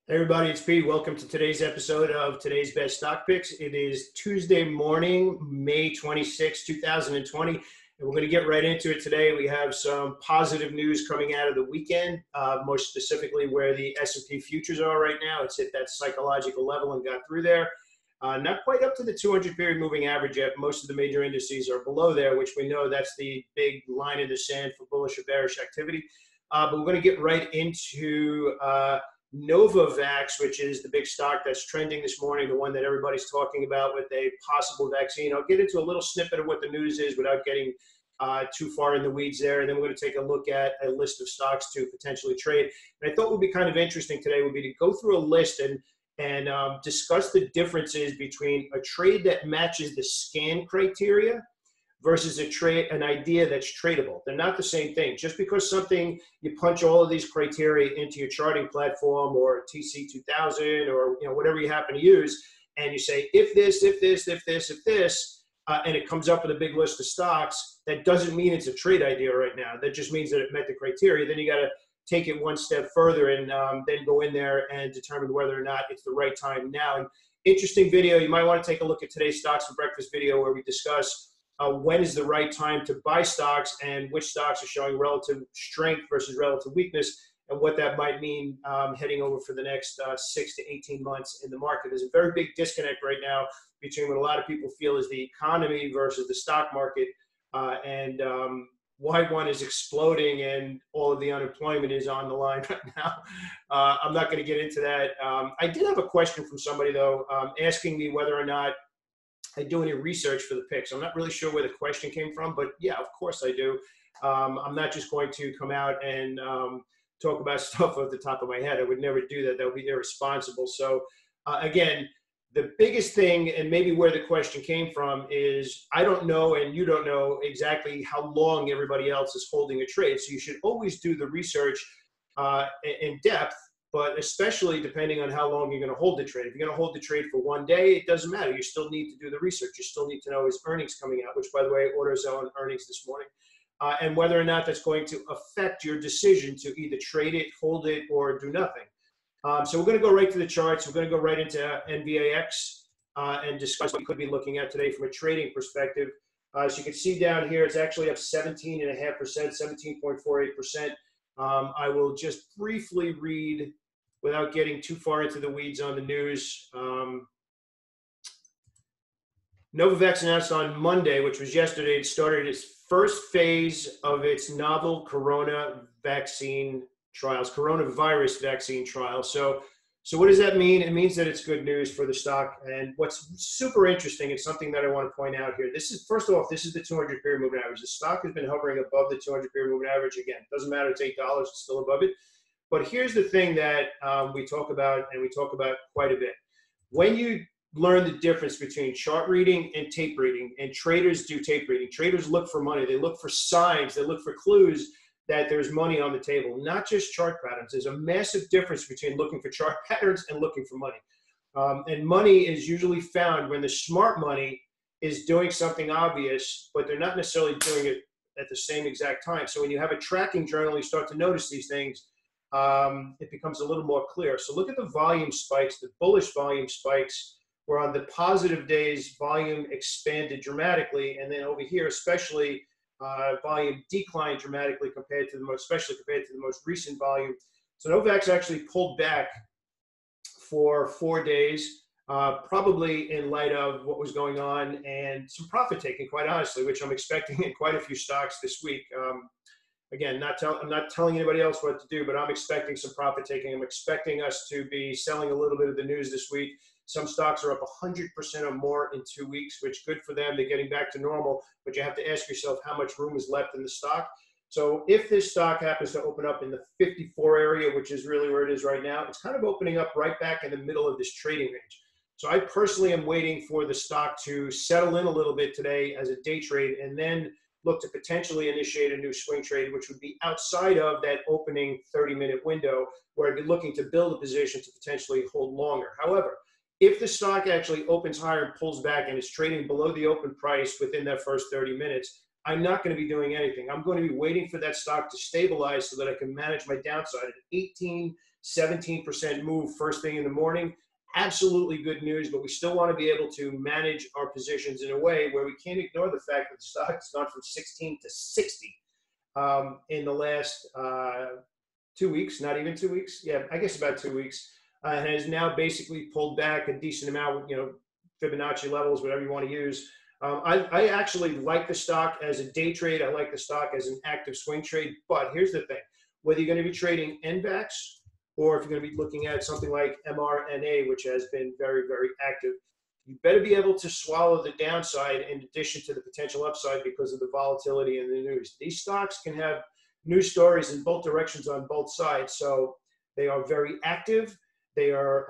Hey everybody, it's Pete. Welcome to today's episode of Today's Best Stock Picks. It is Tuesday morning, May 26, 2020, and we're going to get right into it today. We have some positive news coming out of the weekend, more specifically where the S&P futures are right now. It's hit that psychological level and got through there. Not quite up to the 200-period moving average yet. Most of the major indices are below there, which we know that's the big line in the sand for bullish or bearish activity. But we're going to get right into Novavax, which is the big stock that's trending this morning, the one that everybody's talking about with a possible vaccine. I'll get into a little snippet of what the news is without getting too far in the weeds there. And then we're going to take a look at a list of stocks to potentially trade. And I thought would be kind of interesting today would be to go through a list and discuss the differences between a trade that matches the scan criteria versus an idea that's tradable. They're not the same thing. Just because something, you punch all of these criteria into your charting platform or TC2000 or whatever you happen to use, and you say, if this, if this, if this, if this, and it comes up with a big list of stocks, that doesn't mean it's a trade idea right now. That just means that it met the criteria. Then you got to take it one step further and then go in there and determine whether or not it's the right time now. And interesting video. You might want to take a look at today's Stocks for Breakfast video where we discuss when is the right time to buy stocks and which stocks are showing relative strength versus relative weakness and what that might mean heading over for the next 6 to 18 months in the market. There's a very big disconnect right now between what a lot of people feel is the economy versus the stock market and why one is exploding and all of the unemployment is on the line right now. I'm not going to get into that. I did have a question from somebody, though, asking me whether or not I do any research for the picks. I'm not really sure where the question came from, but yeah, of course I do. I'm not just going to come out and talk about stuff off the top of my head. I would never do that. That would be irresponsible. So again, the biggest thing, and maybe where the question came from, is I don't know and you don't know exactly how long everybody else is holding a trade. So you should always do the research in depth, but especially depending on how long you're going to hold the trade. If you're going to hold the trade for one day, it doesn't matter. You still need to do the research. You still need to know his earnings coming out, which, by the way, AutoZone earnings this morning, and whether or not that's going to affect your decision to either trade it, hold it, or do nothing. So we're going to go right to the charts. We're going to go right into NVAX and discuss what you could be looking at today from a trading perspective. As you can see down here, it's actually up 17.5%, 17.48%. I will just briefly read, without getting too far into the weeds on the news. Novavax announced on Monday, which was yesterday, it started its first phase of its novel coronavirus vaccine trials. So what does that mean? It means that it's good news for the stock. And what's super interesting and something that I want to point out here, this is, first off, this is the 200-period moving average. The stock has been hovering above the 200-period moving average. Again, doesn't matter, it's $8, it's still above it. But here's the thing that we talk about, and we talk about quite a bit. When you learn the difference between chart reading and tape reading, and traders do tape reading, traders look for money, they look for signs, they look for clues that there's money on the table, not just chart patterns. There's a massive difference between looking for chart patterns and looking for money. And money is usually found when the smart money is doing something obvious, but they're not necessarily doing it at the same exact time. So when you have a tracking journal, you start to notice these things, it becomes a little more clear. So look at the volume spikes, the bullish volume spikes, where on the positive days, volume expanded dramatically. And then over here, especially, volume declined dramatically especially compared to the most recent volume. So Novavax actually pulled back for 4 days, probably in light of what was going on and some profit taking, quite honestly, which I'm expecting in quite a few stocks this week. Again, I'm not telling anybody else what to do, but I'm expecting some profit taking. I'm expecting us to be selling a little bit of the news this week. Some stocks are up 100% or more in 2 weeks, which good for them. They're getting back to normal, but you have to ask yourself how much room is left in the stock. So if this stock happens to open up in the 54 area, which is really where it is right now, it's kind of opening up right back in the middle of this trading range. So I personally am waiting for the stock to settle in a little bit today as a day trade and then look to potentially initiate a new swing trade, which would be outside of that opening 30-minute window where I'd be looking to build a position to potentially hold longer. However, if the stock actually opens higher and pulls back and is trading below the open price within that first 30 minutes, I'm not going to be doing anything. I'm going to be waiting for that stock to stabilize so that I can manage my downside at 18 17% move first thing in the morning. Absolutely good news, but we still want to be able to manage our positions in a way where we can't ignore the fact that the stock has gone from 16 to 60 in the last 2 weeks, not even 2 weeks. Yeah, I guess about 2 weeks. And has now basically pulled back a decent amount, Fibonacci levels, whatever you want to use. I actually like the stock as a day trade. I like the stock as an active swing trade. But here's the thing. Whether you're going to be trading NVAX or if you're going to be looking at something like mRNA, which has been very, very active, you better be able to swallow the downside in addition to the potential upside because of the volatility in the news. These stocks can have news stories in both directions on both sides. So they are very active. They are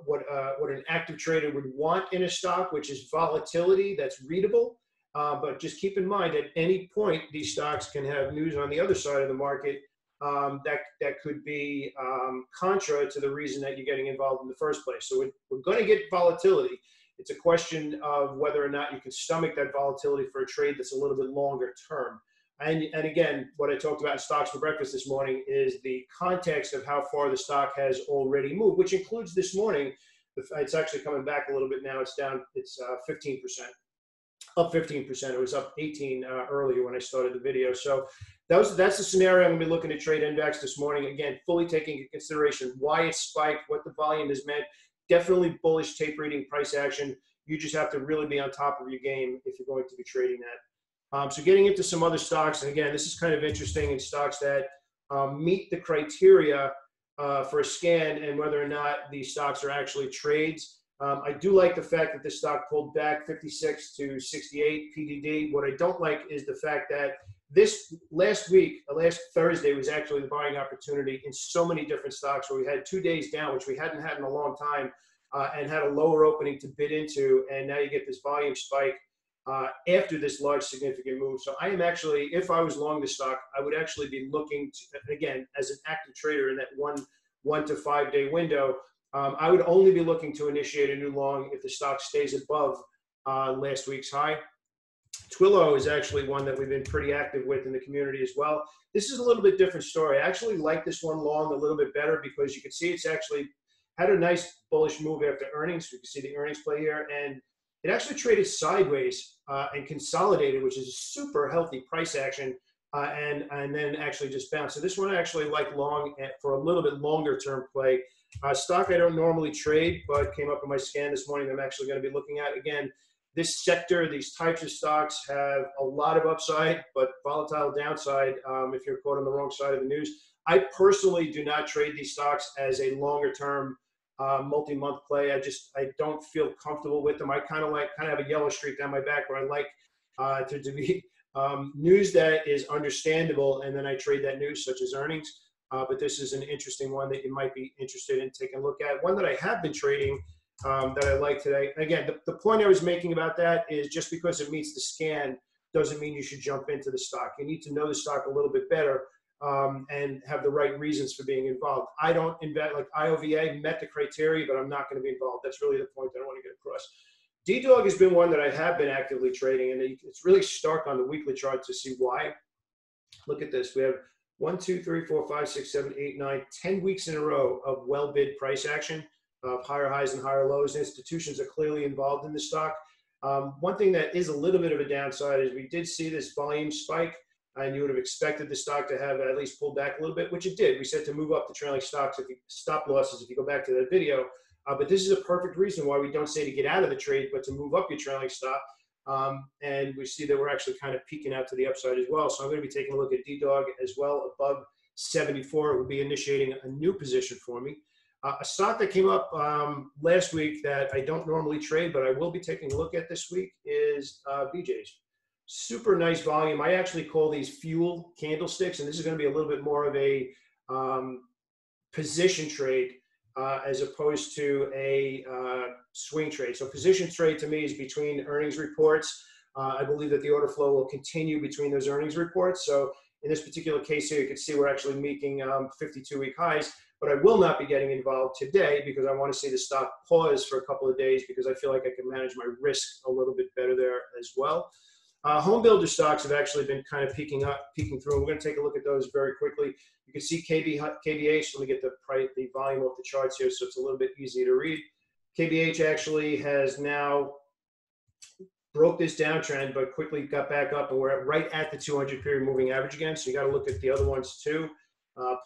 what an active trader would want in a stock, which is volatility that's readable. But just keep in mind, at any point, these stocks can have news on the other side of the market that could be contra to the reason that you're getting involved in the first place. So we're going to get volatility. It's a question of whether or not you can stomach that volatility for a trade that's a little bit longer term. And again, what I talked about in Stocks for Breakfast this morning is the context of how far the stock has already moved, which includes this morning. It's actually coming back a little bit now. It's down, it's 15%, up 15%. It was up 18 earlier when I started the video. So that's the scenario I'm going to be looking to trade NVAX this morning. Again, fully taking into consideration why it spiked, what the volume has meant. Definitely bullish tape reading price action. You just have to really be on top of your game if you're going to be trading that. So getting into some other stocks, and again, this is kind of interesting in stocks that meet the criteria for a scan and whether or not these stocks are actually trades. I do like the fact that this stock pulled back 56 to 68 PDD. What I don't like is the fact that this last Thursday was actually the buying opportunity in so many different stocks where we had 2 days down, which we hadn't had in a long time, and had a lower opening to bid into, and now you get this volume spike after this large significant move. So I am actually, if I was long the stock, I would actually be looking to, again, as an active trader in that one to 5 day window, I would only be looking to initiate a new long if the stock stays above last week's high. TWILIO is actually one that we've been pretty active with in the community as well. This is a little bit different story. I actually like this one long a little bit better because you can see it's actually had a nice bullish move after earnings. You can see the earnings play here, and it actually traded sideways and consolidated, which is a super healthy price action, and then actually just bounced. So this one I actually like long for a little bit longer term play. Stock I don't normally trade, but came up in my scan this morning I'm actually going to be looking at. Again, this sector, these types of stocks have a lot of upside, but volatile downside if you're caught on the wrong side of the news. I personally do not trade these stocks as a longer term multi-month play. I don't feel comfortable with them. I kind of have a yellow streak down my back where I like to be news that is understandable, and then I trade that news such as earnings. But this is an interesting one that you might be interested in taking a look at. One that I have been trading that I like today. Again, the point I was making about that is just because it meets the scan doesn't mean you should jump into the stock. You need to know the stock a little bit better and have the right reasons for being involved. I don't invest, like IOVA met the criteria, but I'm not going to be involved. That's really the point that I want to get across. DDOG has been one that I have been actively trading, and it's really stark on the weekly chart to see why. Look at this. We have 1, 2, 3, 4, 5, 6, 7, 8, 9, 10 weeks in a row of well-bid price action, of higher highs and higher lows. Institutions are clearly involved in the stock. One thing that is a little bit of a downside is we did see this volume spike, and you would have expected the stock to have at least pulled back a little bit, which it did. We said to move up the trailing stocks, stop losses, if you go back to that video. But this is a perfect reason why we don't say to get out of the trade, but to move up your trailing stop. And we see that we're actually kind of peaking out to the upside as well. So I'm going to be taking a look at DDOG as well. Above 74, it will be initiating a new position for me. A stock that came up last week that I don't normally trade, but I will be taking a look at this week is BJ's. Super nice volume. I actually call these fuel candlesticks, and this is going to be a little bit more of a position trade as opposed to a swing trade. So position trade to me is between earnings reports. I believe that the order flow will continue between those earnings reports. So in this particular case here, you can see we're actually making 52-week highs, but I will not be getting involved today because I want to see the stock pause for a couple of days because I feel like I can manage my risk a little bit better there as well. Home builder stocks have actually been kind of peaking through. We're going to take a look at those very quickly. You can see KBH. Let me get the volume off the charts here so it's a little bit easier to read. KBH actually has now broke this downtrend, but quickly got back up, and we're right at the 200 period moving average again. So you got to look at the other ones too.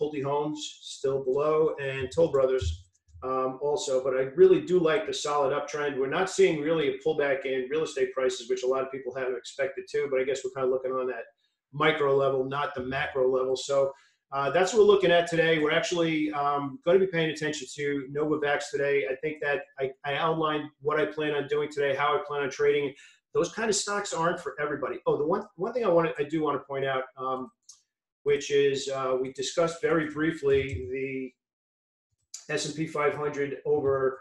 Pulte Homes still below, and Toll Brothers also. But I really do like the solid uptrend. We're not seeing really a pullback in real estate prices, which a lot of people have expected too. But I guess we're kind of looking on that micro level, not the macro level. So that's what we're looking at today. We're actually going to be paying attention to Novavax today. I think that I outlined what I plan on doing today, how I plan on trading. Those kind of stocks aren't for everybody. Oh, the one thing I do want to point out, which is we discussed very briefly the S&P 500 over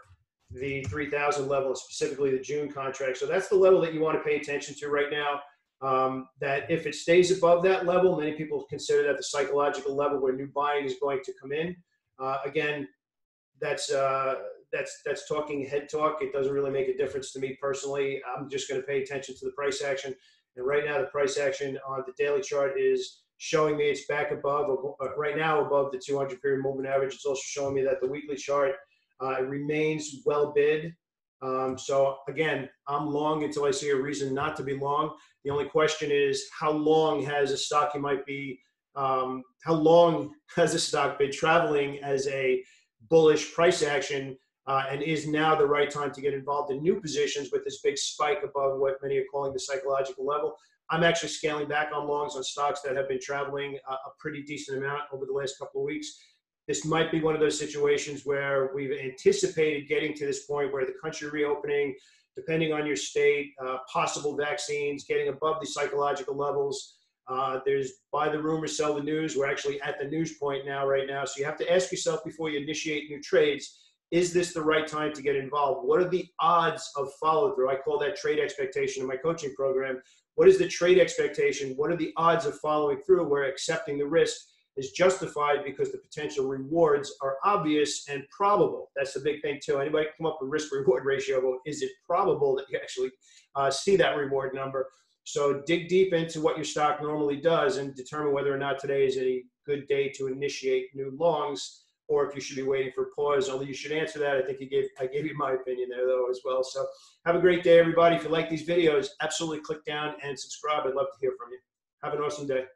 the 3,000 level, specifically the June contract. So that's the level that you want to pay attention to right now. That if it stays above that level, many people consider that the psychological level where new buying is going to come in. Again, that's talking head talk. It doesn't really make a difference to me personally. I'm just going to pay attention to the price action. And right now, the price action on the daily chart is showing me it's back above, right now above the 200 period moving average. It's also showing me that the weekly chart remains well bid. So again, I'm long until I see a reason not to be long. The only question is how long has a stock how long has a stock been traveling as a bullish price action, and is now the right time to get involved in new positions with this big spike above what many are calling the psychological level. I'm actually scaling back on longs on stocks that have been traveling a pretty decent amount over the last couple of weeks. This might be one of those situations where we've anticipated getting to this point where the country reopening, depending on your state, possible vaccines, getting above the psychological levels. There's buy the rumor, sell the news. We're actually at the news point now, right now. So you have to ask yourself before you initiate new trades, is this the right time to get involved? What are the odds of follow through? I call that trade expectation in my coaching program. What is the trade expectation? What are the odds of following through where accepting the risk is justified because the potential rewards are obvious and probable? That's the big thing too. Anybody can come up with risk reward ratio, but is it probable that you actually see that reward number? So dig deep into what your stock normally does and determine whether or not today is a good day to initiate new longs, or if you should be waiting for pause. Although you should answer that. I think I gave you my opinion there though as well. So have a great day, everybody. If you like these videos, absolutely click down and subscribe. I'd love to hear from you. Have an awesome day.